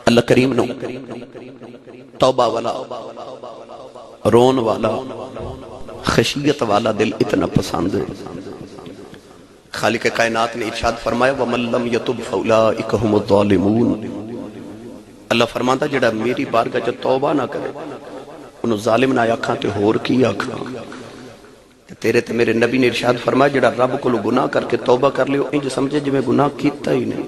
اللہ کریم نو توبہ والا، رون والا، خشیت والا دل اتنا پسند ہے۔ خالق کائنات نے ارشاد فرمایا وَمَن لَّمْ يَتُبْ فَأُولَٰئِكَ هُمُ الظَّالِمُونَ۔ اللہ فرماتا جڑا میری بارگاہ چ توبہ نہ کرے انہوں ظالم نہ آکھاں تے ہور کی آکھاں۔ تیرے تے میرے نبی نے ارشاد فرمایا جڑا رب کو گناہ کر کے توبہ کر لے انج سمجھے جو میں گناہ کیتا ہی نہیں۔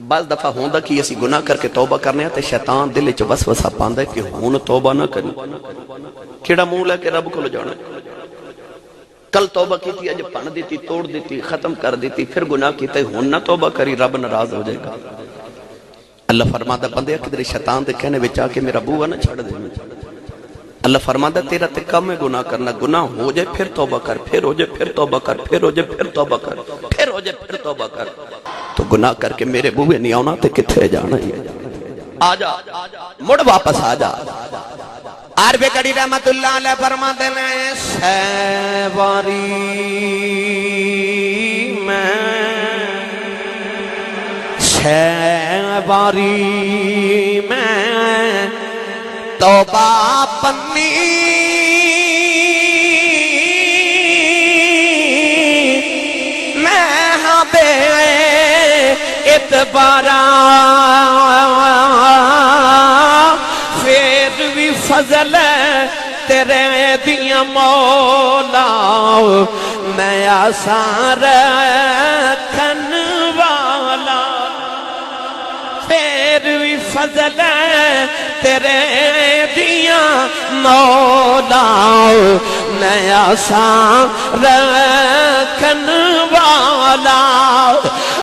بعض دفعہ ہوندہ کہ اسی گناہ کر کے توبہ کرنے ہیں تے شیطان دل وچ وسوسہ پاندا ہے کہ ہن توبہ نہ کریں، کیڑا منہ لے کے رب کو جانا۔ کل توبہ کی تھی، اج پن دیتی، توڑ دیتی، ختم کر دیتی، پھر گناہ کیتا ہے، ہن نہ توبہ کری، رب ناراض ہو جائے گا۔ اللہ فرماتا بندے کدھر شیطان دے کہنے وچ آ کے میرا بوہا نہ چھڑ دے۔ اللہ فرماتا تیرا تے کم ہے گناہ کرنا، گناہ ہو جائے پھر توبہ کر، پھر ہو جائے پھر توبہ کر، پھر ہو جائے پھر توبہ کر، پھر ہو جائے پھر توبہ کر۔ تو گناہ کر کے میرے بوہے نہیں آنا تے کتھے جانا ہی ہے؟ آجا مڑ واپس آجا۔ عارف کڑی رحمت اللہ علیہ فرماتے ہیں سیواری میں توبہ پنی میں ہاں بے اعتبارا پھر بھی فضل تیرے دیا مولا میں آسان رکھن والا، پھر بھی فضل تیرے دیا مولا میں آسان رکھن والا۔